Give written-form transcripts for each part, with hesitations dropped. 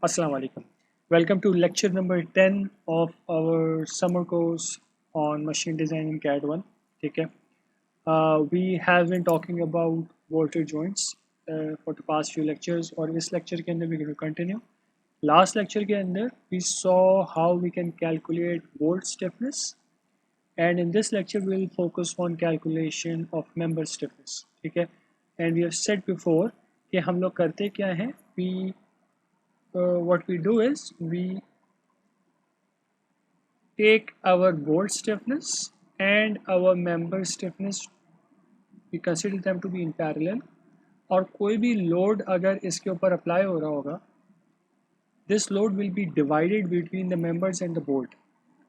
Assalamu alaikum. Welcome to lecture number 10 of our summer course on machine design in CAD 1. ठीक है. We have been talking about bolted joints for the past few lectures और इस lecture के अंदर we will continue. Last lecture के अंदर we saw how we can calculate bolt stiffness and in this lecture we will focus on calculation of member stiffness. ठीक है. And we have said before कि हम लोग करते क्या हैं, what we do is we take our bolt stiffness and our member stiffness, we consider them to be in parallel और कोई भी लोड अगर इसके ऊपर अप्लाई हो रहा होगा, this load will be divided between the members and the bolt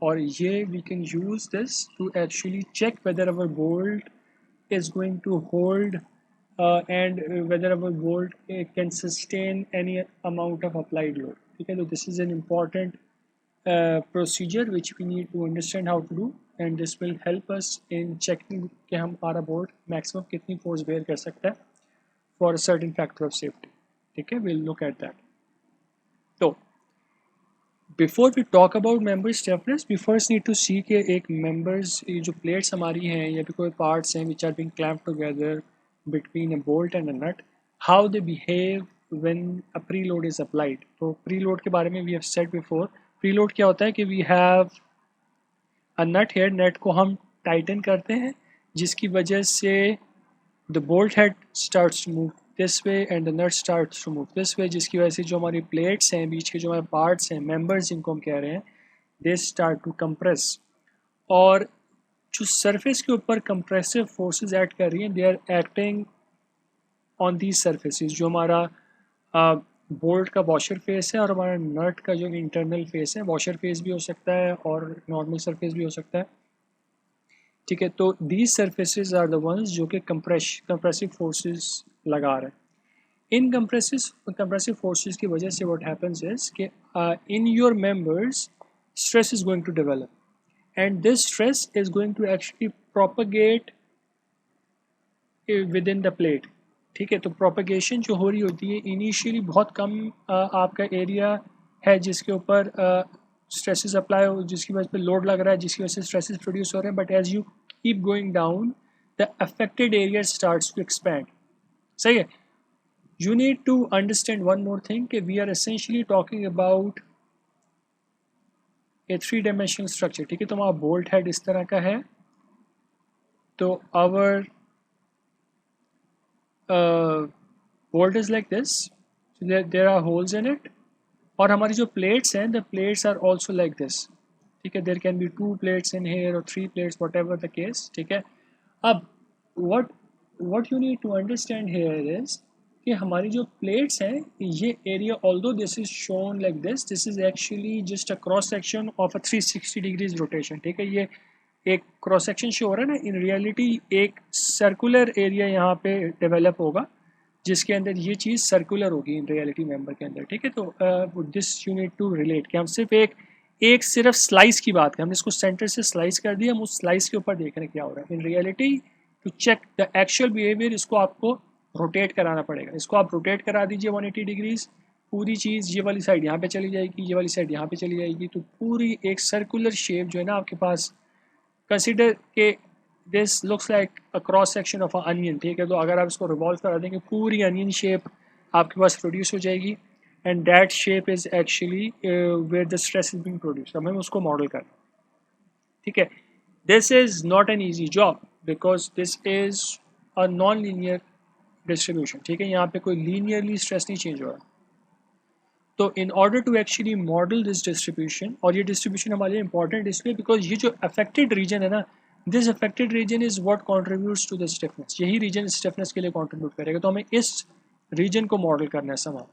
और ये we can use this to actually check whether our bolt is going to hold and whether our bolt can sustain any amount of applied load. ठीक है, तो this is an important procedure which we need to understand how to do and this will help us in checking कि हमारा bolt maximum कितनी force bear कर सकता है for a certain factor of safety. ठीक है, we'll look at that. तो before we talk about member stiffness, we first need to see कि एक members जो plates हमारी हैं या भी कोई parts हैं which are being clamped together between a bolt and a nut, how they behave when a preload is applied. तो preload के बारे में we have said before. preload क्या होता है कि we have a nut here, nut को हम tighten करते हैं जिसकी वजह से the bolt head starts to move this way and the nut starts to move this way, जिसकी वजह से जो हमारी plates हैं, बीच के जो हमारे parts हैं, members जिनको हम कह रहे हैं, they start to compress. और जो surface के ऊपर compressive forces act कर रही हैं, they are acting on these surfaces. जो हमारा बोल्ट का वॉशर फेस है और हमारा नट का जो इंटरनल फेस है, वॉशर फेस भी हो सकता है और नॉर्मल सरफेस भी हो सकता है. ठीक है, तो these surfaces are the ones जो कि कंप्रेसिव फोर्सेस लगा रहे हैं. इन कंप्रेसिव फोर्सेस की वजह से व्हाट हैपेंस इज कि in your members stress is going to develop and this stress is going to actually propagate within the plate. ठीक है, तो प्रोपगेशन जो हो रही होती है इनिशियली बहुत कम आपका एरिया है जिसके ऊपर स्ट्रेसेस अप्लाई हो, जिसकी वजह पे लोड लग रहा है, जिसकी वजह से स्ट्रेसेस प्रोड्यूस हो रहे हैं, but as you keep going down the affected area starts to expand. सही है. You need to understand one more thing कि we are essentially talking about a 3-dimensional structure. ठीक है, तो हमारा बोल्ट हेड इस तरह का है, तो our bolt is like this, so there are holes in it और हमारी जो plates हैं, the plates are also like this. ठीक है, there can be 2 plates in here or 3 plates, whatever the case. ठीक है, अब what you need to understand here is कि हमारी जो plates हैं, ये area although this is shown like this is actually just a cross section of a 360 degrees rotation. ठीक है, ये एक क्रॉस सेक्शन शो हो रहा है ना, इन रियलिटी एक सर्कुलर एरिया यहाँ पे डेवलप होगा जिसके अंदर ये चीज़ सर्कुलर होगी इन रियलिटी मेंबर के अंदर. ठीक है, तो this you need to relate कि हम सिर्फ एक सिर्फ स्लाइस की बात करें, हमने इसको सेंटर से स्लाइस कर दिया, हम उस स्लाइस के ऊपर देख रहे हैं क्या हो रहा है. In reality to check the actual behaviour इसको आपको रोटेट कराना पड़ेगा. इसको आप रोटेट करा दीजिए 180 डिग्रीज, पूरी चीज़ ये वाली साइड यहाँ पे चली जाएगी, ये वाली साइड यहाँ पे चली जाएगी, तो पूरी एक सर्कुलर शेप जो है ना आपके पास. कंसिडर के this looks like a cross section of a onion. ठीक है, तो अगर आप इसको रिवॉल्व करा देंगे पूरी अनियन शेप आपके पास प्रोड्यूस हो जाएगी and that shape is actually where the stress is being produce. हमें उसको मॉडल करना. ठीक है, this is not an easy job because this is a non linear distribution. ठीक है, यहाँ पे कोई लीनियरली स्ट्रेस नहीं चेंज हो रहा. तो in order to actually model this distribution, और ये डिस्ट्रीब्यूशन हमारे लिए इंपॉर्टेंट इसलिए बिकॉज ये जो अफेक्टेड रीजन है ना, this affected region is what contributes to the stiffness. यही रीजन स्टिफनेस के लिए कंट्रीब्यूट करेगा, तो हमें इस रीजन को मॉडल करना है समा.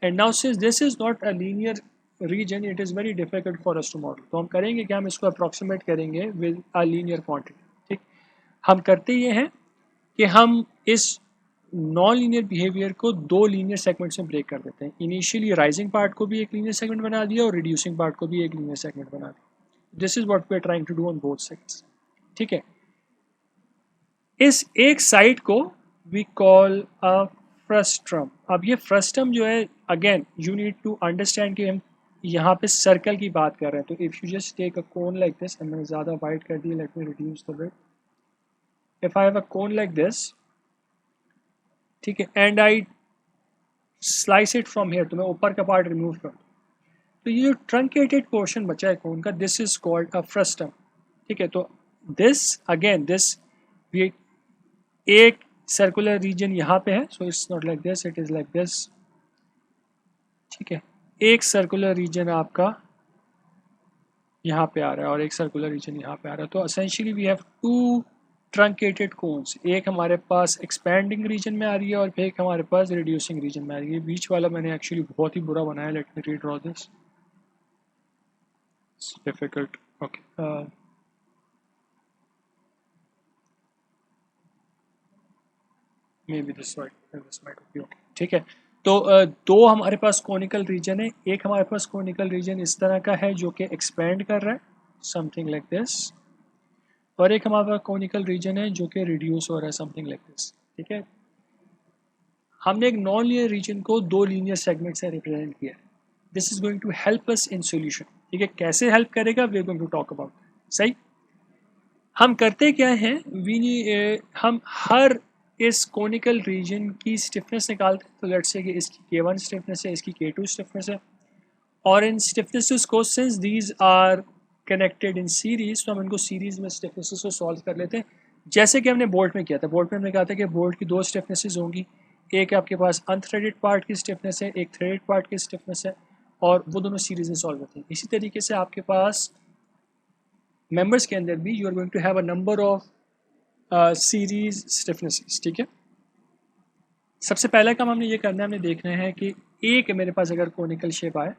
And now since this is not a linear region it is very difficult for us to model. तो हम करेंगे कि हम इसको अप्रॉक्सीमेट करेंगे विद अ लीनियर क्वांटिटी. ठीक, हम करते ये हैं कि हम इस नॉन लीनियर बिहेवियर को 2 लीनियर सेगमेंट्स में ब्रेक कर देते हैं. इनिशियली राइजिंग पार्ट को भी एक लीनियर सेगमेंट बना दिया और रिड्यूसिंग पार्ट को भी एक लीनियर सेगमेंट बना दिया. This is what we are trying to do on both sides. ठीक है, इस एक साइड को वी कॉल अ फ्रस्ट्रम। अब ये फ्रस्ट्रम जो है, again you need to understand कि हम यहाँ पे सर्कल की बात कर रहे हैं। तो if you just take a cone like this, मैंने ज़्यादा वाइड कर दी, let me reduce the width. If I have a cone like this, ठीक है, and I slice it from here, तो मैं ऊपर का पार्ट रिमूव कर, तो ये जो ट्रंकेटेड पोर्शन बचा है कोन का, this is called a frustum. ठीक है, तो दिस अगेन दिस, ये एक सर्कुलर रीजन यहाँ पे है, so it's not like this, it is like this. ठीक है, एक सर्कुलर रीजन आपका यहाँ पे आ रहा है और एक सर्कुलर रीजन यहाँ पे आ रहा है। तो essentially we have two truncated cones, एक हमारे पास एक्सपैंडिंग रीजन में आ रही है और एक हमारे पास रिड्यूसिंग रीजन में आ रही है। बीच वाला मैंने एक्चुअली बहुत ही बुरा बनाया, let me redraw this, it's difficult. Okay, may be this might be okay. ठीक है, तो दो हमारे पास कोनिकल रीजन है, एक हमारे पास कोनिकल रीजन इस तरह का है जो कि एक्सपैंड कर रहा है, समथिंग लाइक दिस, और एक हमारे पास कोनिकल रीजन है जो कि रिड्यूस हो रहा है, समथिंग लाइक दिस। ठीक है, हमने एक नॉन लीनियर रीजन को दो लीनियर सेगमेंट से रिप्रेजेंट किया है। This is going to help us in solution. ठीक है, कैसे हेल्प करेगा, we are going to talk about. सही, हम करते क्या हैं, हम हर इस कोनिकल रीजन की स्टिफनेस निकालते हैं। तो लेट्स से कि इसकी K1 स्टिफनेस है, इसकी K2 स्टिफनेस है, और इन स्टिफनेसेस को, since these are connected in series, तो हम इनको सीरीज में स्टिफनेसेस को सॉल्व कर लेते हैं, जैसे कि हमने बोल्ट में किया था। बोल्ट में हमने कहा था कि बोल्ट की दो स्टिफनेसेस होंगी, एक आपके पास अनथ्रेडेड पार्ट की स्टिफनेस है, एक थ्रेडेड पार्ट की स्टिफनेस है, और वो दोनों सीरीज में सॉल्व होते हैं। इसी तरीके से आपके पास मेंबर्स के अंदर भी you are going to have a number of series stiffnesses. ठीक है, सबसे पहला काम हमने ये करना है, हमने देखना है कि एक मेरे पास अगर कोनिकल शेप आए,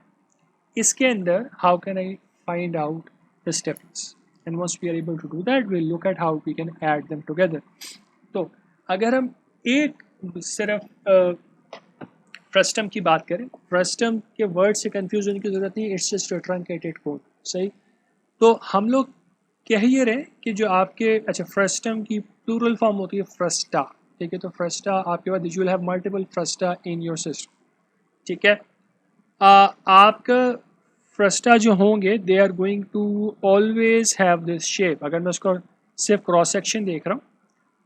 इसके अंदर how can I find out the stiffness, and once we are able to do that, we look at how we can add them together. तो अगर हम एक सिर्फ फ्रस्टम की बात करें, फ्रस्टम के वर्ड से कंफ्यूज होने की जरूरत नहीं, इट्स जस्ट अ ट्रंकेटेड कोन। सही, तो हम लोग कह ही रहे कि जो आपके, अच्छा, फ्रस्टम की प्लूरल फॉर्म होती है फ्रस्टा। ठीक है, तो फ्रस्टा आपके पास, you will have multiple frusta in your system. ठीक है, आपका फ्रस्टा जो होंगे, they are going to always have this shape. अगर मैं उसको सिर्फ क्रॉस सेक्शन देख रहा हूँ,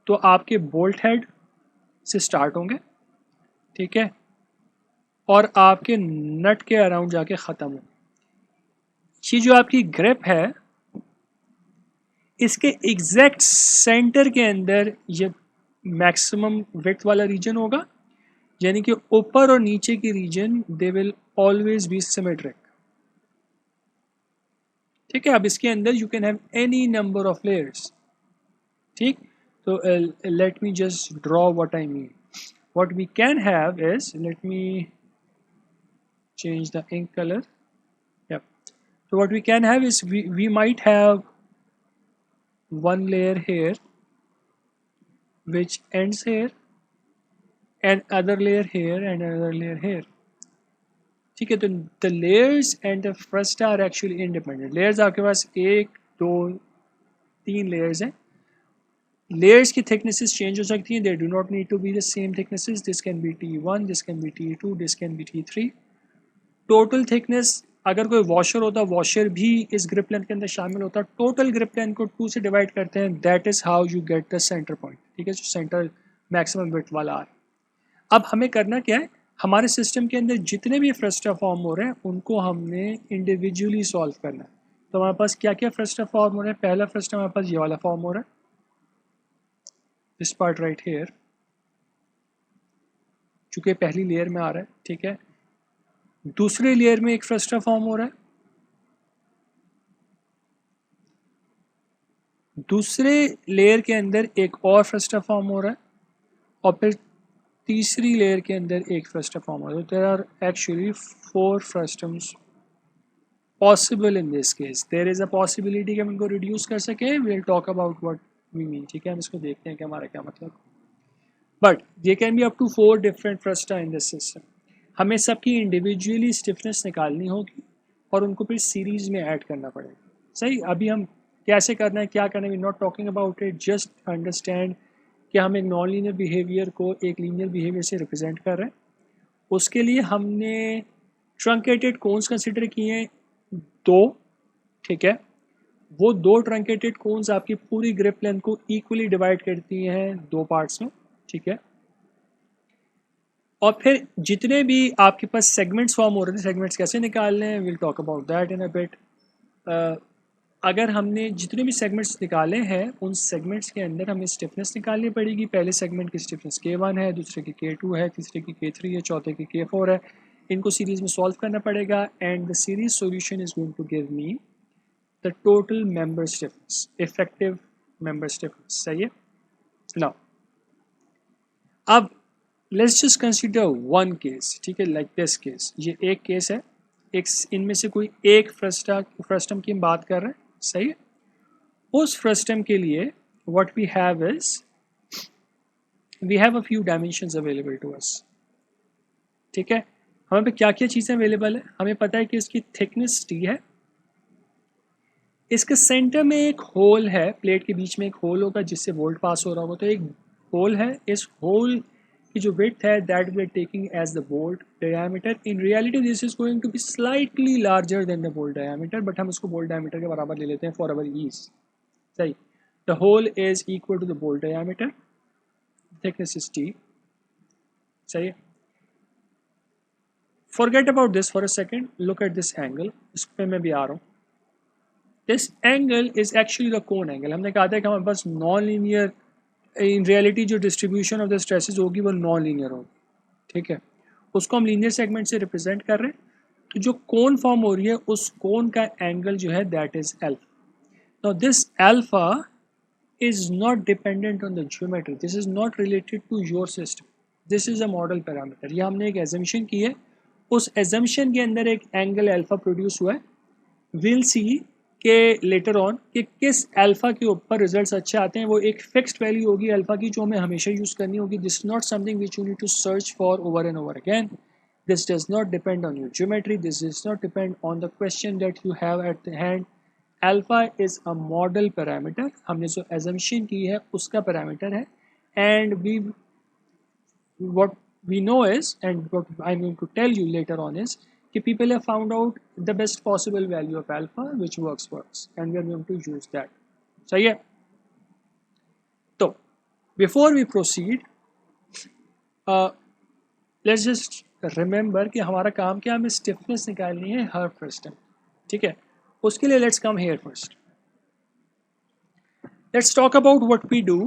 तो आपके बोल्ट हेड से स्टार्ट होंगे, ठीक है, और आपके नट के अराउंड जाके ख़त्म होंगे। ये जो आपकी ग्रिप है, इसके एग्जैक्ट सेंटर के अंदर ये मैक्सिमम विड्थ वाला रीजन होगा, यानी कि ऊपर और नीचे की region they will always be symmetric. ठीक है, अब इसके अंदर you can have any number of layers. ठीक, तो let me just draw what I mean. What we can have is, let me change the ink color. Yeah, so what we can have is, we might have one layer here which ends here, and other layer here, and another layer here. ठीक है, तो the layers and the first are actually independent. layers आपके पास एक दो तीन layers हैं। layers की thicknesses change हो सकती हैं, they do not need to be the same thicknesses. This can be T1, this can be T2, this can be T3. Total thickness, अगर कोई वॉशर होता, वॉशर भी इस ग्रिप लेंथ के अंदर शामिल होता। टोटल ग्रिप लेंथ को 2 से डिवाइड करते हैं, that is how you get the centre point. ठीक है, जो सेंटर मैक्सिमम विड्थ वाला आ रहा है। अब हमें करना क्या है, हमारे सिस्टम के अंदर जितने भी फ्रस्टा फॉर्म हो रहे हैं, उनको हमने इंडिविजुअली सॉल्व करना है। तो हमारे पास क्या क्या फ्रस्टा फॉर्म हो रहे हैं, पहला फ्रस्टा हमारे पास ये वाला फॉर्म हो रहा है, दिस पार्ट राइट हेयर, चूंकि पहली लेयर में आ रहा है। ठीक है, दूसरे लेयर में एक फ्रस्टा फॉर्म हो रहा है, दूसरे लेयर के अंदर एक और फ्रस्टा फॉर्म हो रहा है, और फिर तीसरी लेयर के अंदर एक फ्रस्टा फॉर्म हो रहा है। There are actually 4 frustums possible in this case. There is a possibility कि हम इनको रिड्यूस कर सकें, we will talk about what we mean. ठीक है, हम इसको देखते हैं कि हमारा क्या मतलब, बट ये can be up to 4 different frusta in this system. हमें सबकी इंडिविजुअली स्टिफनेस निकालनी होगी और उनको फिर सीरीज में ऐड करना पड़ेगा। सही, अभी हम कैसे करना है, क्या करना है, we not talking about it, just understand कि हम एक नॉन लीनियर बिहेवियर को एक लीनियर बिहेवियर से रिप्रेजेंट कर रहे हैं। उसके लिए हमने ट्रंकेटेड कोन्स कंसिडर किए हैं 2, ठीक है। वो 2 ट्रंकेटेड कोन्स आपकी पूरी ग्रिप लेंथ को इक्वली डिवाइड करती हैं 2 पार्ट्स में, ठीक है। और फिर जितने भी आपके पास सेगमेंट्स फॉर्म हो रहे थे, सेगमेंट्स कैसे निकालने हैं, will talk about that in a bit. अगर हमने जितने भी सेगमेंट्स निकाले हैं उन सेगमेंट्स के अंदर हमें स्टिफनेस निकालनी पड़ेगी। पहले सेगमेंट की स्टिफनेस K1 है, दूसरे की K2 है, तीसरे की K3 है, चौथे की K4 है। इनको सीरीज में सॉल्व करना पड़ेगा and the series solution is going to give me the total member stiffness, effective member stiffness. सही है। नाउ अब let's just consider one case, ठीक है, लाइक दिस केस। ये एक केस है, एक इनमें से कोई एक फ्रस्टम की हम बात कर रहे हैं, सही है। उस फ्रस्टम के लिए what we have is we have a few dimensions available to us, ठीक है। हमें पे क्या क्या चीज़ें अवेलेबल है, हमें पता है कि इसकी थिकनेस T है, इसके सेंटर में एक होल है, प्लेट के बीच में एक होल होगा जिससे वोल्ट पास हो रहा होगा। तो एक होल है, इस होल की जो विड्थ है that we are taking as the bolt diameter. In reality this is going to be slightly larger than the bolt diameter, but हम इसको बोल्ट डायमीटर के बराबर ले लेते हैं फॉर अवर ईज। सही। The hole is equal to the bolt diameter, thickness is T। सही है। Forget about this for a second, look at this angle, इस पे मैं भी आ रहा हूँ। This angle is actually the cone angle। हमने कहा था कि हमारे पास नॉन लीनियर, इन रियलिटी जो डिस्ट्रीब्यूशन ऑफ द स्ट्रेसेस होगी वो नॉन लीनियर होगी, ठीक है। उसको हम लीनियर सेगमेंट से रिप्रेजेंट कर रहे हैं। तो जो कोन फॉर्म हो रही है उस कोन का एंगल जो है that is alpha. Now this alpha is not dependent on the geometry, this is not related to your system, this is a model parameter। ये हमने एक assumption की है, उस assumption के अंदर एक एंगल अल्फा प्रोड्यूस हुआ है। विल सी के लेटर ऑन कि किस अल्फा के ऊपर रिजल्ट्स अच्छे आते हैं। वो एक फिक्स्ड वैल्यू होगी अल्फा की जो हमें हमेशा यूज़ करनी होगी। This is not something which you need to search for over and over again. This does not depend on your geometry, this does not depend on the question that you have at the hand. Alpha is a model parameter, हमने जो assumption की है उसका parameter है। And we what we know is, and what I'm going to tell you later on is कि people have found out the best possible value of alpha which works for us and we are going to use that। सही है। तो before we proceed let's just remember कि हमारा काम क्या, हमें stiffness निकालनी है हर फ्रस्टम, ठीक है। उसके लिए let's come here first, let's talk about what we do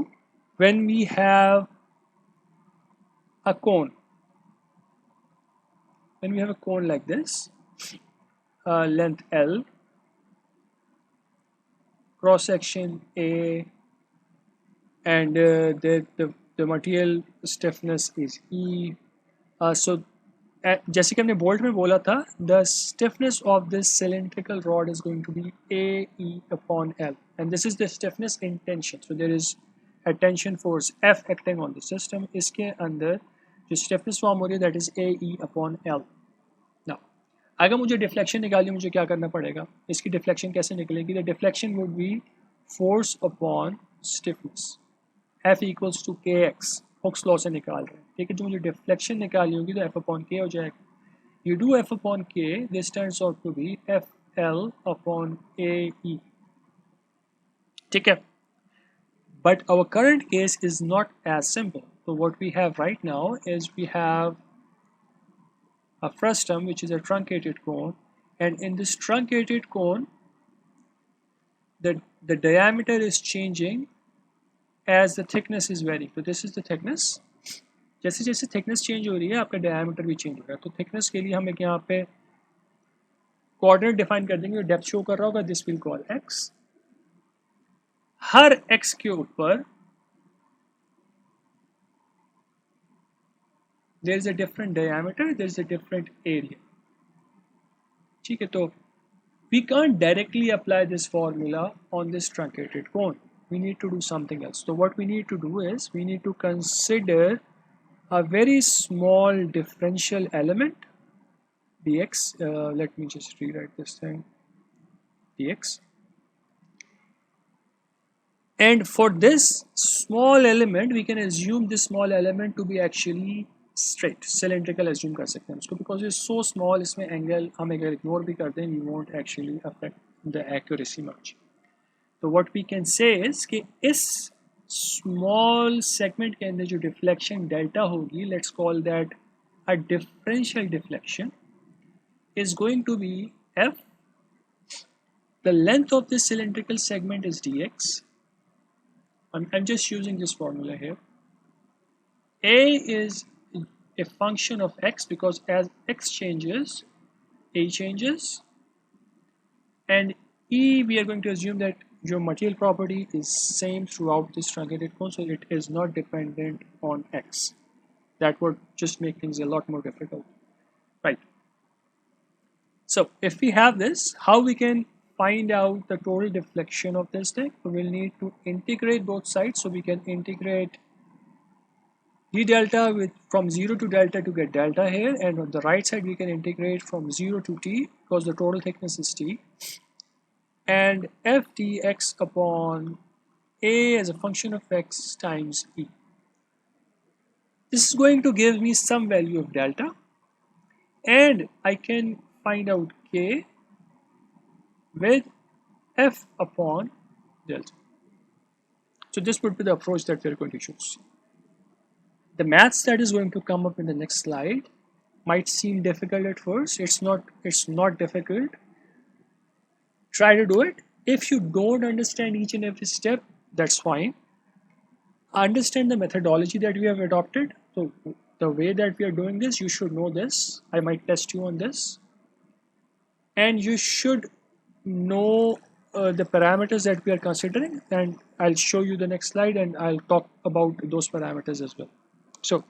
when we have a cone। When we have a cone like this, length L, cross section A, and the material stiffness is E। So जैसे कि हमने bolt में बोला था, the stiffness of this cylindrical rod is going to be AE upon L, and this is the stiffness in tension। So there is a tension force F acting on the system। इसके अंदर जो stiffness form हो रही है that is AE upon L। Now अगर मुझे deflection निकालनी, मुझे क्या करना पड़ेगा, इसकी डिफ्लेक्शन कैसे निकलेगी। The deflection would be force upon stiffness, F equals to k x, Hooke's law से निकाल रहे हैं, ठीक है। जो मुझे डिफ्लेक्शन निकालनी होगी तो F अपॉन के हो जाएगा। You do F upon K, this turns out to be FL upon AE, ठीक है। But our current case is not as simple. तो what we have right now is we have a frustum which is a truncated cone, and in this truncated cone the diameter is changing as the thickness is varying। So this is the thickness, जैसे जैसे thickness change हो रही है आपका diameter भी change हो रहा है। तो thickness के लिए हम एक यहाँ पे coordinate define कर देंगे, depth show कर रहा होगा, this will call x। Her x के ऊपर there is a different diameter, there is a different area, ठीक है। तो we can't directly apply this formula on this truncated cone, we need to do something else। So what we need to do is we need to consider a very small differential element dx। Let me just rewrite this thing, dx, And for this small element, we can assume this small element to be actually straight, cylindrical assume कर सकते हैं उसको, because it's so small, इसमें angle हम अगर ignore भी करते हैं, we won't actually affect the accuracy much. So what we can say is कि इस small segment के अंदर जो deflection delta होगी, let's call that a differential deflection, is going to be f. The length of this cylindrical segment is dx. I'm just using this formula here. A is a function of x because as x changes, A changes. And E, we are going to assume that your material property is same throughout this truncated cone, so it is not dependent on x. That would just make things a lot more difficult, right? So if we have this, how we can find out the total deflection of this thing? So we'll need to integrate both sides. So we can integrate d delta with from 0 to delta to get delta here, and on the right side we can integrate from 0 to t because the total thickness is t, and f dx upon a as a function of x times e. This is going to give me some value of delta, and I can find out k with f upon delta. So this would be the approach that we are going to choose. The maths that is going to come up in the next slide might seem difficult at first. It's not difficult. Try to do it. If you don't understand each and every step, that's fine. Understand the methodology that we have adopted. So the way that we are doing this, you should know this. I might test you on this. And you should know the parameters that we are considering, and I'll show you the next slide and I'll talk about those parameters as well. So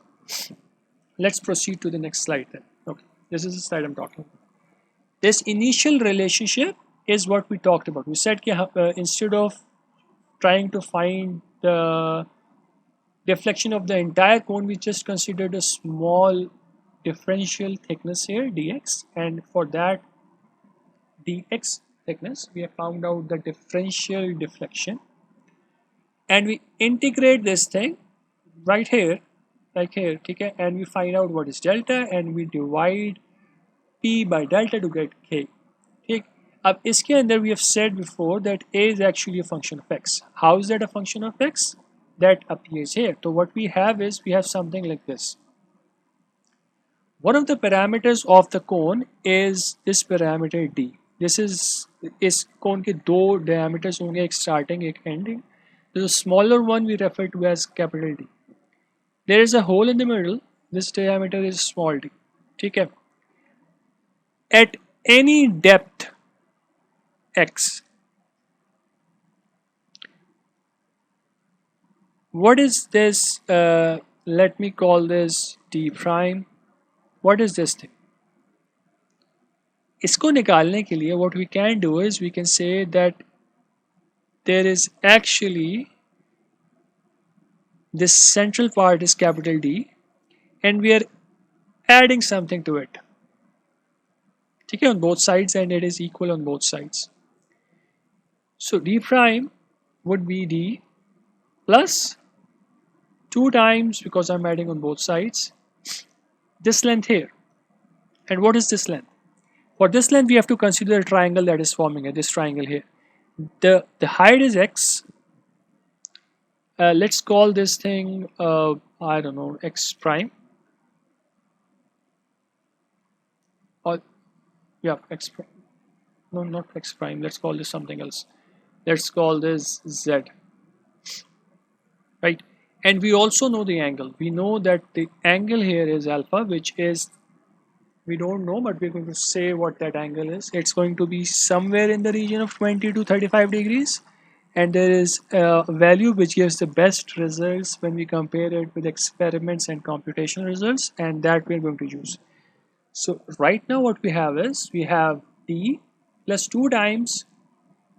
let's proceed to the next slide then. Okay, this is the slide I'm talking about. This initial relationship is what we talked about. We said instead of trying to find the deflection of the entire cone, we just considered a small differential thickness here, dx, and for that dx thickness, we have found out the differential deflection, and we integrate this thing right here, like here, okay, and we find out what is delta, and we divide p by delta to get k. Okay. Ab iske andar we have said before that a is actually a function of x. How is that a function of x? That appears here. So what we have is we have something like this. One of the parameters of the cone is this parameter d. This is इस cone के दो diameters होंगे, एक starting एक ending. The smaller one we refer to as capital D. There is a hole in the middle. This diameter is small d. ठीक है. At any depth x, what is this? Let me call this d prime. What is this thing? इसको निकालने के लिए what we can do is we can say that there is actually this central part is capital D, and we are adding something to it. Okay, on both sides, and it is equal on both sides. So d prime would be d plus 2 times, because I'm adding on both sides, this length here. And what is this length? For this length, we have to consider a triangle that is forming it, this triangle here. The height is x. Let's call this thing, I don't know, x prime. Or, yeah, x prime. No, not x prime. Let's call this something else. Let's call this z. Right? And we also know the angle. We know that the angle here is alpha, which is, we don't know, but we're going to say what that angle is. It's going to be somewhere in the region of 20 to 35 degrees. And there is a value which gives the best results when we compare it with experiments and computational results, and that we're going to use. So right now what we have is, we have d plus 2 times,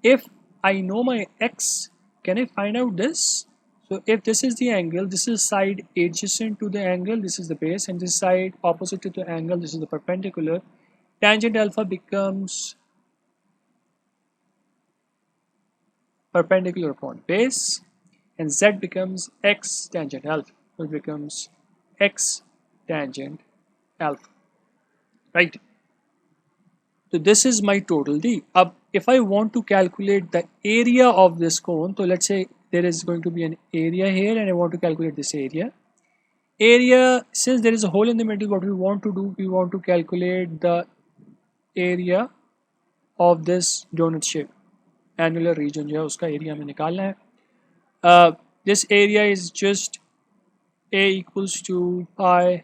if I know my x, can I find out this? So if this is the angle, this is side adjacent to the angle, this is the base, and this side opposite to the angle, this is the perpendicular. Tangent alpha becomes perpendicular upon base, and z becomes x tangent alpha. So it becomes x tangent alpha, right? So this is my total D. If I want to calculate the area of this cone, so let's say there is going to be an area here and I want to calculate this area. Area, since there is a hole in the middle, what we want to do, we want to calculate the area of this donut shape. Annular region जो है उसका area हमें निकालना है. This area is just A equals to pi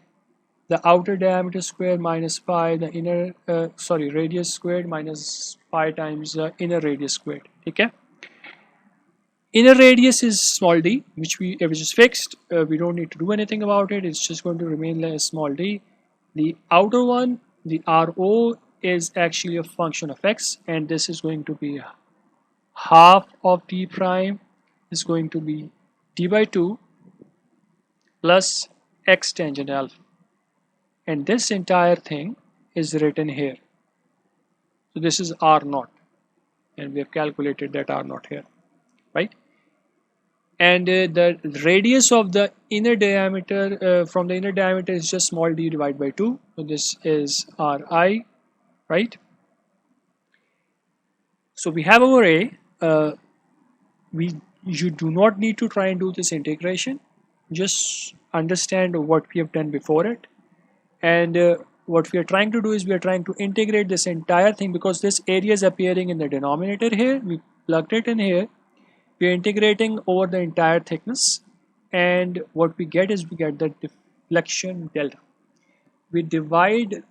the outer diameter squared minus pi the inner radius squared minus pi times the inner radius squared. Okay, inner radius is small d, which is fixed. We don't need to do anything about it. It's just going to remain like a small d. The outer one, the RO, is actually a function of x, and this is going to be half of d prime is going to be d by 2 plus x tangent alpha, and this entire thing is written here. So this is R naught, and we have calculated that R naught here, right? And the radius of the inner diameter from the inner diameter is just small d divided by 2. So this is Ri, right? So we have our A. You do not need to try and do this integration. Just understand what we have done before it. And what we are trying to do is we are trying to integrate this entire thing, because this area is appearing in the denominator here. We plugged it in here. We are integrating over the entire thickness, and what we get is we get the deflection delta. We divide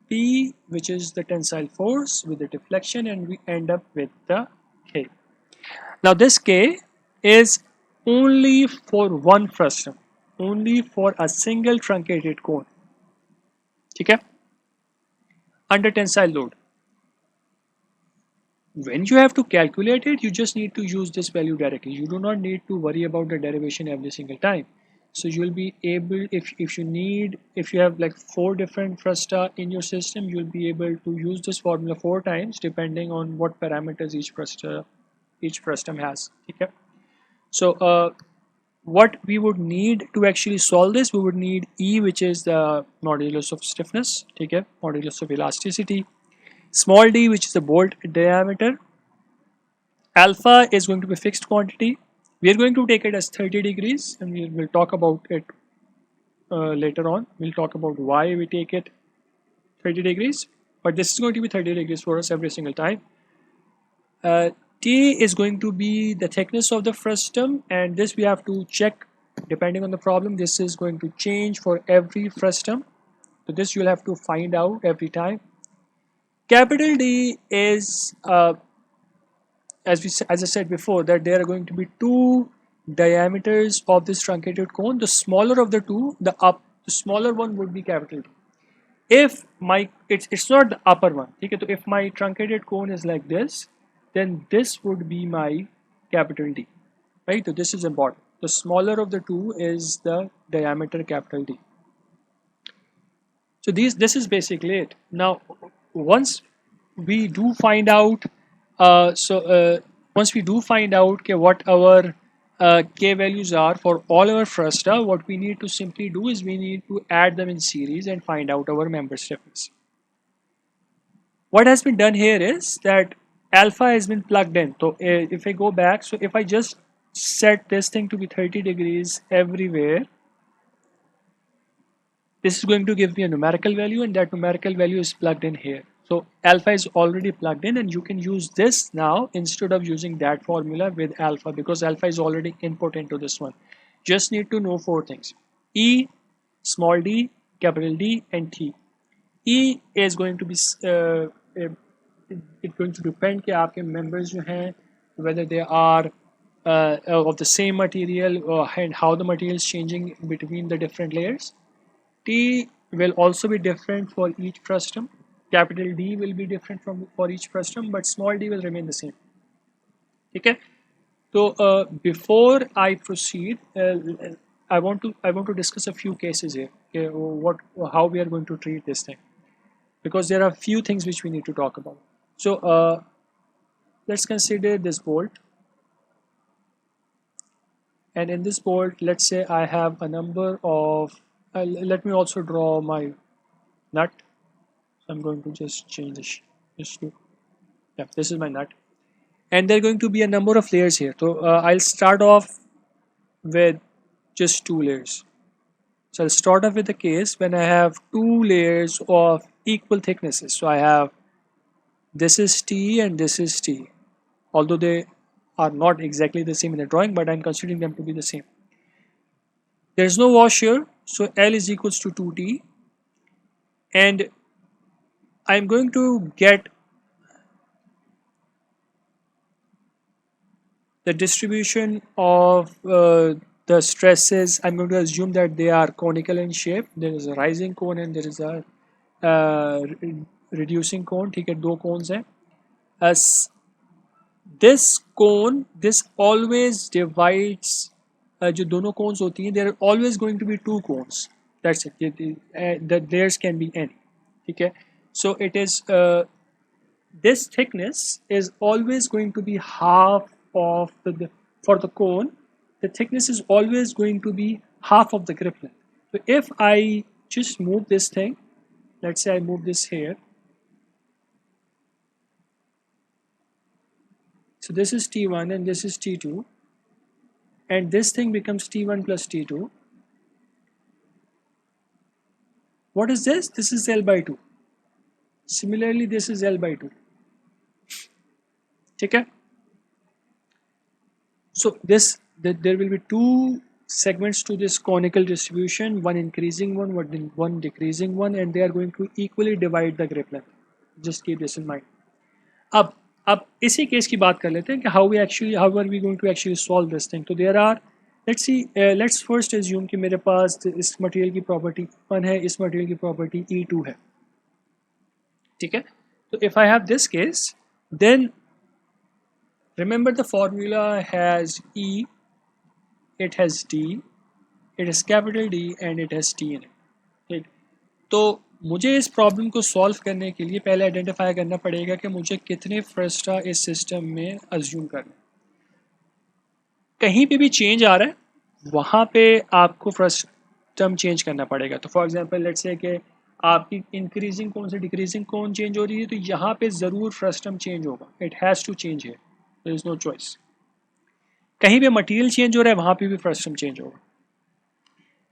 P, which is the tensile force, with the deflection, and we end up with the K. Now this K is only for one frustum, only for a single truncated cone. Okay? Under tensile load. When you have to calculate it, you just need to use this value directly. You do not need to worry about the derivation every single time. So you'll be able, if you have like 4 different frusta in your system, you'll be able to use this formula 4 times depending on what parameters each frustum has. Okay? So what we would need to actually solve this, we would need E, which is the modulus of stiffness, okay, modulus of elasticity, small d, which is the bolt diameter, alpha is going to be a fixed quantity. We are going to take it as 30 degrees, and we will talk about it later on. We'll talk about why we take it 30 degrees, but this is going to be 30 degrees for us every single time. T is going to be the thickness of the frustum, and this we have to check depending on the problem. This is going to change for every frustum, so this you'll have to find out every time. Capital D is as I said before, that there are going to be 2 diameters of this truncated cone. The smaller of the two, the smaller one would be capital D. If it's not the upper one, okay? So if my truncated cone is like this, then this would be my capital D, right? So this is important. The smaller of the two is the diameter capital D. So this is basically it. Now, once we do find out, once we do find out what our K values are for all our frusta, what we need to simply do is we need to add them in series and find out our member stiffness. What has been done here is that alpha has been plugged in. So if I go back, so if I just set this thing to be 30 degrees everywhere, this is going to give me a numerical value, and that numerical value is plugged in here. So alpha is already plugged in, and you can use this now instead of using that formula with alpha, because alpha is already input into this one. Just need to know 4 things: E, small d, capital D, and T. E is going to be it's going to depend कि आपके members जो हैं whether they are of the same material and how the material is changing between the different layers. T will also be different for each frustum. Capital D will be different for each frustum, but small d will remain the same. Okay. So before I proceed, I want to discuss a few cases here. Okay, how we are going to treat this thing, because there are a few things which we need to talk about. So let's consider this bolt. and in this bolt, let's say I have a number of, let me also draw my nut. So I'm going to just change this to, yeah, this is my nut. And there are going to be a number of layers here. So I'll start off with just 2 layers. So I'll start off with the case when I have 2 layers of equal thicknesses. So I have, this is T and this is T. Although they are not exactly the same in the drawing, but I'm considering them to be the same. There's no wash here, so L is equals to 2T. And I'm going to get the distribution of the stresses. I'm going to assume that they are conical in shape. There is a rising cone and there is a reducing cone. ठीक है, दो cones हैं. As this cone, this always divides. जो दोनों cones होती हैं, there are always going to be 2 cones. That's it. The layers can be any. ठीक है. So it is this thickness is always going to be half of for the cone. The thickness is always going to be half of the grip length. So if I just move this thing, let's say I move this here. So this is T1 and this is T2, and this thing becomes T1 plus T2. What is this? This is L by 2. Similarly, this is L by 2. Okay? So there will be 2 segments to this conical distribution, one increasing one, one decreasing one, and they are going to equally divide the grip length. Just keep this in mind. अब इसी case की बात कर लेते हैं कि how are we going to actually solve this thing. So there are, let's first assume कि मेरे पास इस मटेरियल की प्रॉपर्टी 1 है, इस मटेरियल की प्रॉपर्टी E2 है. ठीक है. So if I have this case, then remember the formula has E, it has D, it has capital D and it has T in it. ठीक. तो मुझे इस प्रॉब्लम को सॉल्व करने के लिए पहले आइडेंटिफाई करना पड़ेगा कि मुझे कितने फ्रस्टा इस सिस्टम में अज्यूम करना. कहीं पे भी चेंज आ रहा है वहाँ पे आपको फ्रस्टम चेंज करना पड़ेगा. तो फॉर एग्जांपल लेट्स से कि आपकी इंक्रीजिंग कौन से डिक्रीजिंग कौन चेंज हो रही है, तो यहाँ पे ज़रूर फ्रस्टम चेंज होगा. इट हैज़ टू चेंज है, देयर इज़ नो चॉइस. कहीं पे मटेरियल चेंज हो रहा है वहाँ पे भी फ्रस्टम चेंज होगा.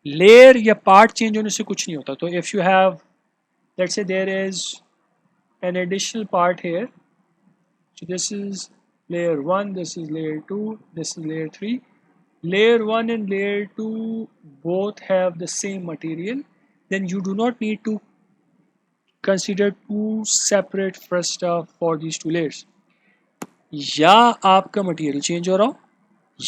लेयर या पार्ट चेंज होने से कुछ नहीं होता. तो if you have, let's say there is an additional part here. So this is layer 1, this is layer 2, this is layer 3. Layer 1 and layer 2 both have the same material. Then you do not need to consider 2 separate fresta for these 2 layers. या आपका material change हो रहा हो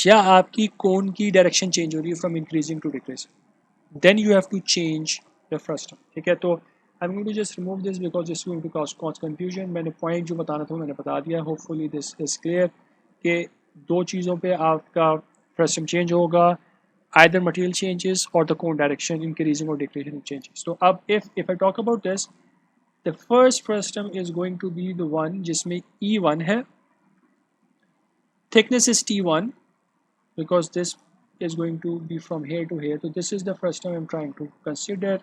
या आपकी कोन की direction change हो रही है from increasing to decreasing, then you have to change the frustum. ठीक है. तो I'm going to just remove this because this is going to cause confusion. मैंने point जो बताना था मैंने बता दिया. Hopefully this is clear कि 2 चीज़ों पे आपका frustum change होगा, either material changes or the cone direction increasing or decreasing changes. So अब if I talk about this, the first frustum is going to be the one जिसमें E1 है, thickness is T1 because this is going to be from here to here. So this is the frustum I'm trying to consider.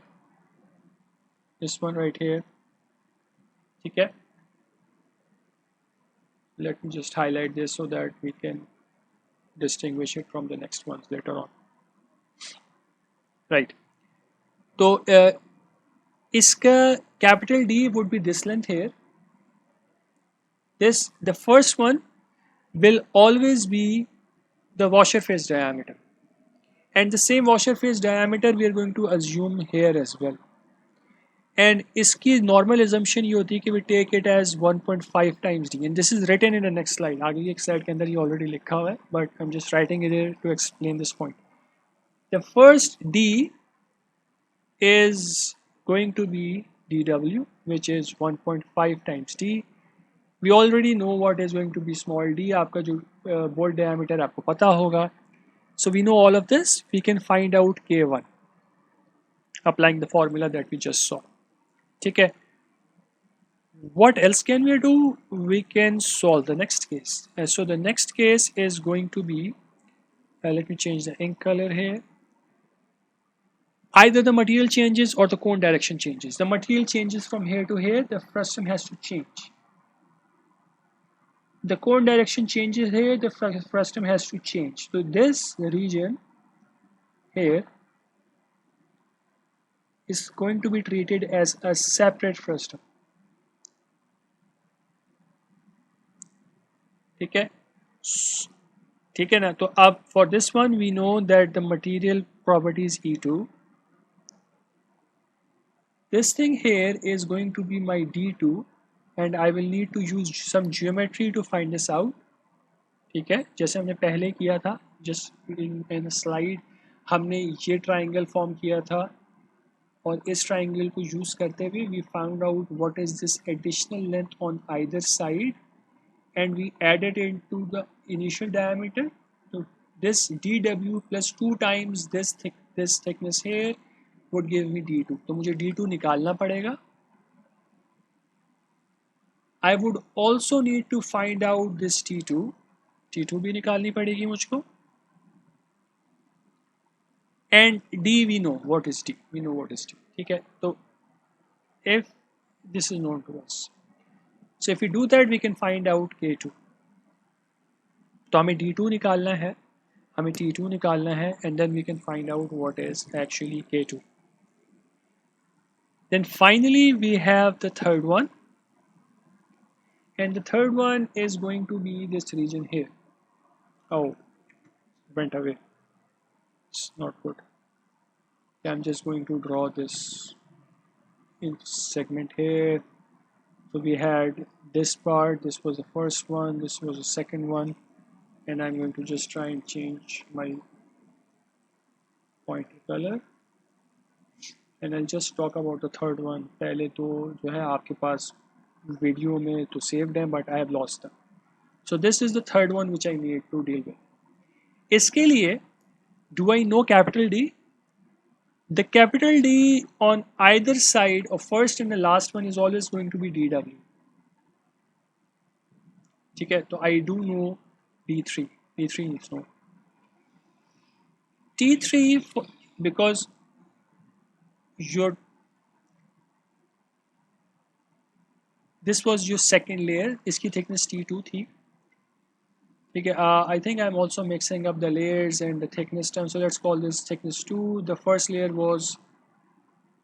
This one right here. Okay, let me just highlight this so that we can distinguish it from the next ones later on. Right. So iska capital D would be this length here. The first one will always be the washer face diameter, and the same washer face diameter we are going to assume here as well. And इसकी normal assumption ये होती है कि we take it as 1.5 times D, and this is written in the next slide. आगे की एक slide के अंदर ये already लिखा हुआ है, but I'm just writing it here to explain this point. The first D is going to be dW, which is 1.5 times D. We already know what is going to be small d. आपका जो bolt diameter आपको पता होगा. So we know all of this. We can find out K1 applying the formula that we just saw. ठीक है. What else can we do? We can solve the next case. So the next case is going to be let me change the ink color here. Either the material changes or the cone direction changes. The material changes from here to here, the frustum has to change. The cone direction changes here, the frustum has to change. So this region here is going to be treated as a separate frustum. ठीक है, ठीक है ना. तो अब for this one we know that the material property is E2. This thing here is going to be my D2 and I will need to use some geometry to find this out. ठीक है, जैसे हमने पहले किया था, just in a slide हमने ये triangle form किया था और इस ट्राइंगल को यूज़ करते हुए we found out what is this additional length on either side and we added it to the initial diameter. So this dw plus 2 times this thickness here would give me d2. तो मुझे d2 निकालना पड़ेगा. I would also need to find out this t2. t2 भी निकालनी पड़ेगी मुझको. And d we know what is d. We know what is d. ठीक है, तो if this is known to us, so if we do that we can find out k2. तो हमें d2 निकालना है, हमें t2 निकालना है and then we can find out what is actually k2. Then finally we have the third one, and the third one is going to be this region here. Oh, went away. It's not good. I'm just going to draw this in segment here. So we had this part, this was the first one, this was the second one, and I'm going to just try and change my pointer color. And I'll just talk about the third one. पहले तो जो है आपके पास video में तो saved है, but I have lost them. So this is the third one which I need to deal with. इसके लिए do I know capital D? The capital D on either side of first and the last one is always going to be dw. ठीक है, तो I do know d3. d3 is known. t3 because your this was your second layer, इसकी thickness t2 थी. ठीक है, I think I'm also mixing up the layers and the thickness term, so let's call this thickness 2. The first layer was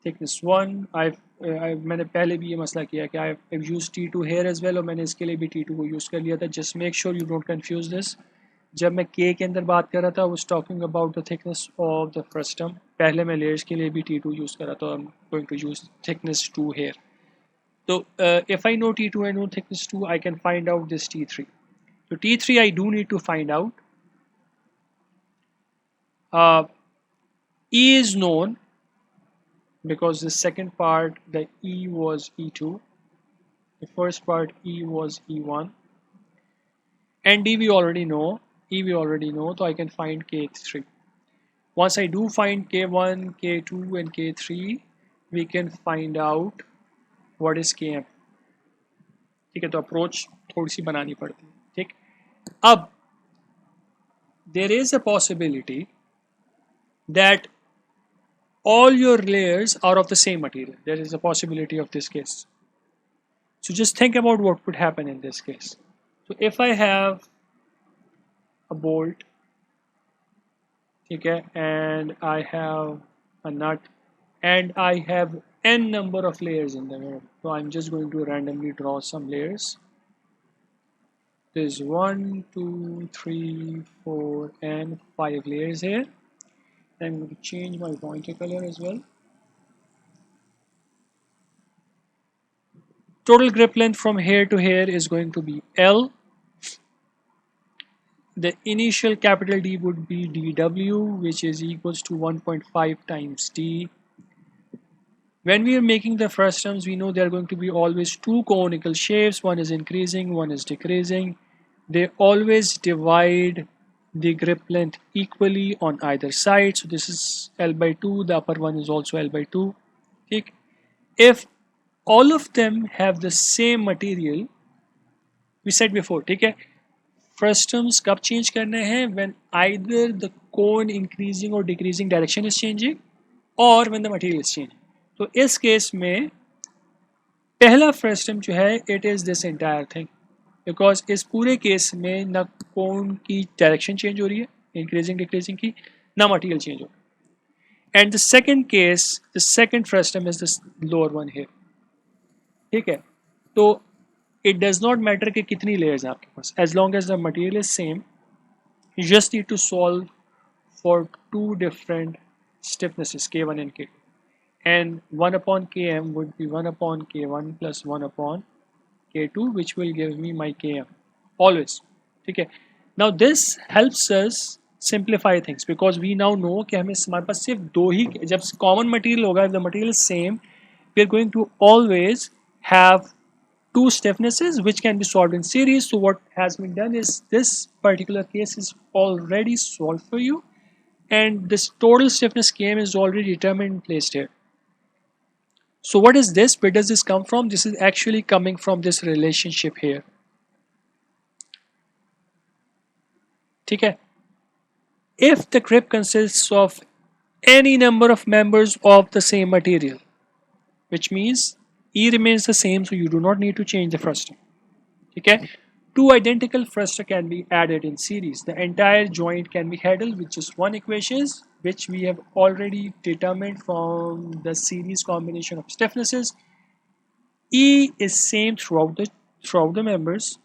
thickness 1. मैंने पहले भी ये मसला किया कि I've used t2 here as well, और मैंने इसके लिए भी t2 को यूज़ कर लिया था. Just make sure you don't confuse this. जब मैं k के अंदर बात कर रहा था, was talking about the thickness of the frustum. पहले मैं layers के लिए भी t2 यूज़ कर रहा था. I'm going to use thickness 2 here. So if I know t2, I know thickness 2, I can find out this t3. So t3 I do need to find out. E is known because the second part, the E was E2. The first part E was E1. And D we already know. E we already know, so I can find K3. Once I do find K1, K2 and K3, we can find out what is Km. ठीक है, तो approach थोड़ी सी बनानी पड़ती है. ठीक, अब there is a possibility that all your layers are of the same material. There is a possibility of this case. So just think about what could happen in this case. So if I have a bolt, okay, and I have a nut, and I have n number of layers in the middle. So I'm just going to randomly draw some layers. There's 1, 2, 3, 4, and 5 layers here. I'm going to change my pointer color as well. Total grip length from here to here is going to be L. The initial capital D would be dw, which is equals to 1.5 times d. When we are making the frustums, we know there are going to be always two conical shapes. One is increasing, one is decreasing. They always divide the grip length equally on either side. So this is L by 2. The upper one is also L by 2. Okay. If all of them have the same material, we said before, okay, frustums कब change करने हैं? When either the cone increasing or decreasing direction is changing or when the material is changing. तो इस case में पहला frustum जो है it is this entire thing, because इस पूरे केस में ना cone की direction change हो रही है increasing decreasing की, ना material change हो रहा है. And the second case, the second frustum is this lower one here. ठीक है, तो it does not matter कि कितनी layers हैं आपके पास, as long as the material is same, you just need to solve for two different stiffnesses K1 and K2, and 1 upon Km would be 1 upon K1 plus 1 upon K2, which will give me my Km always. ठीक है, now this helps us simplify things because we now know कि हमारे पास सिर्फ दो ही, जब common material होगा, if the material is same, we are going to always have two stiffnesses which can be solved in series. So what has been done is this particular case is already solved for you, and this total stiffness Km is already determined and placed here. So what is this? Where does this come from? This is actually coming from this relationship here. ठीक है, if the grip consists of any number of members of the same material, which means E remains the same, so you do not need to change the frustum. Okay, two identical frustum can be added in series. The entire joint can be handled with just one equation, which we have already determined from the series combination of stiffnesses. E is same throughout the members.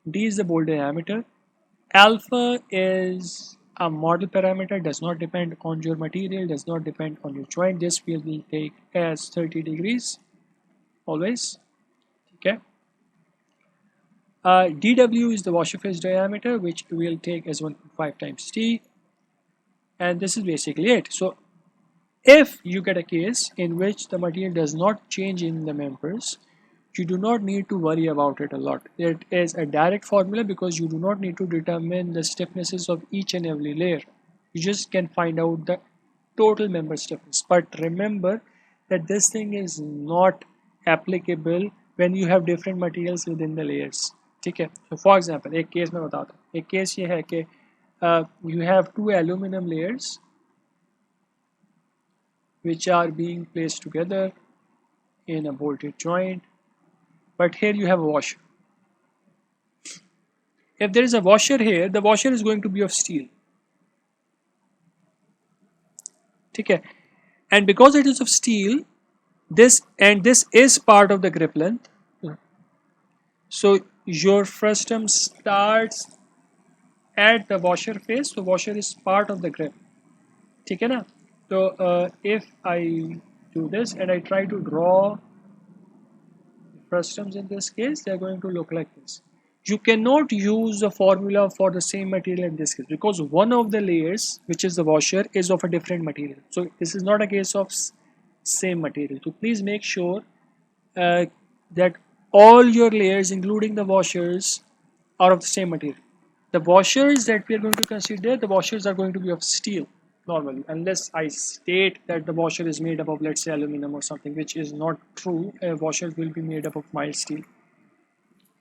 D is the bolt diameter. Alpha is a model parameter, does not depend on your material, does not depend on your joint. This we will take as 30 degrees always. Okay. dW is the washer face diameter, which we'll take as 1.5 times T, and this is basically it. So if you get a case in which the material does not change in the members, you do not need to worry about it a lot. It is a direct formula because you do not need to determine the stiffnesses of each and every layer. You just can find out the total member stiffness. But remember that this thing is not applicable when you have different materials within the layers. ठीक है, so for example एक case मैं बताता हूँ. एक case ये है कि you have two aluminum layers which are being placed together in a bolted joint, but here you have a washer. If there is a washer here, the washer is going to be of steel. ठीक है, and because it is of steel, this is part of the grip length. So your frustum starts at the washer face, so washer is part of the grip. ठीक है ना? So if I do this and I try to draw frustums in this case, they are going to look like this. You cannot use a formula for the same material in this case because one of the layers, which is the washer, is of a different material. So this is not a case of same material. So please make sure that all your layers, including the washers, are of the same material. The washers that we are going to consider, the washers are going to be of steel normally, unless I state that the washer is made up of, let's say, aluminum or something, which is not true. A washer will be made up of mild steel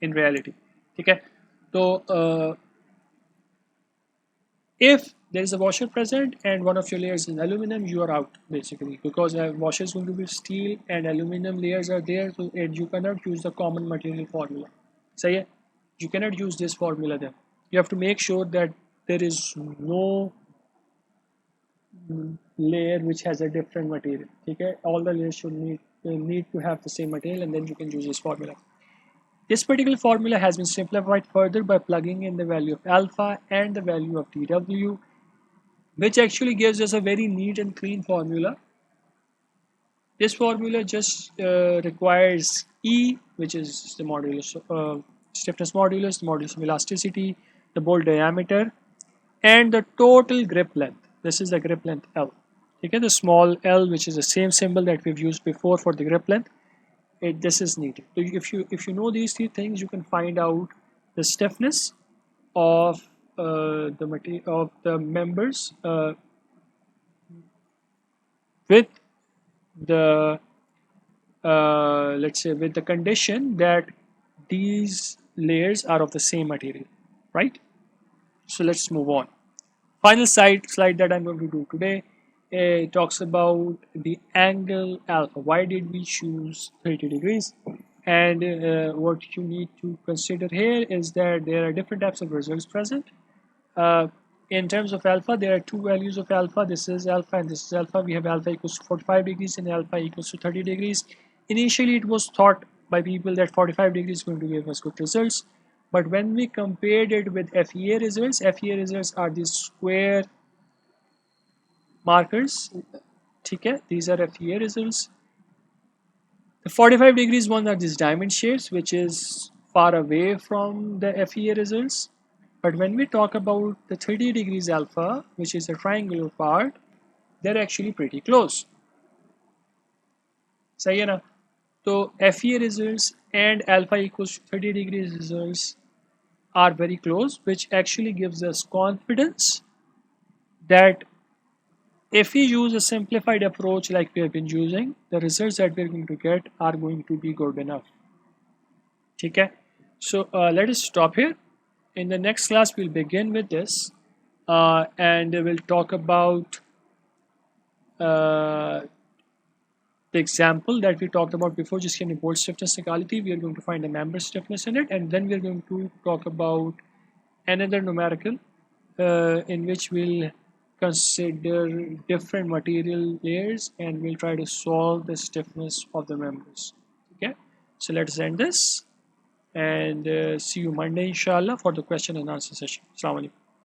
in reality. Okay, so if there is a washer present and one of your layers is aluminum, you are out basically, because a washer is going to be steel and aluminum layers are there, so and you cannot use the common material formula. So yeah, you cannot use this formula then. You have to make sure that there is no layer which has a different material. Okay, all the layers should need to have the same material, and then you can use this formula. This particular formula has been simplified further by plugging in the value of alpha and the value of dW, which actually gives us a very neat and clean formula. This formula just requires E, which is the modulus, stiffness modulus, the modulus of elasticity, the bolt diameter, and the total grip length. This is the grip length L. Okay, the small L, which is the same symbol that we've used before for the grip length. This is needed. So if you know these three things, you can find out the stiffness of the material of the members with the let's say with the condition that these layers are of the same material, right? So let's move on. Final slide that I'm going to do today talks about the angle alpha. Why did we choose 30 degrees? And what you need to consider here is that there are different types of results present. Uh, in terms of alpha, there are two values of alpha. This is alpha and this is alpha. We have alpha equals to 45 degrees and alpha equals to 30 degrees. Initially, it was thought by people that 45 degrees is going to give us good results. But when we compared it with FEA results are these square markers. Okay, these are FEA results. The 45 degrees one are these diamond shapes, which is far away from the FEA results. But when we talk about the 30 degrees alpha, which is the triangular part, they're actually pretty close. सही है ना? So FEA results and alpha equals to 30 degrees results are very close, which actually gives us confidence that if we use a simplified approach like we have been using, the results that we're going to get are going to be good enough. Okay, so let us stop here. In the next class, we'll begin with this and we'll talk about uh, the example that we talked about before, जिसके हमने bolt stiffness निकाली थी. We are going to find the member stiffness in it, and then we are going to talk about another numerical in which we'll consider different material layers and we'll try to solve the stiffness of the members. Okay, so let's end this and see you Monday inshallah for the question and answer session. Assalamu alaikum.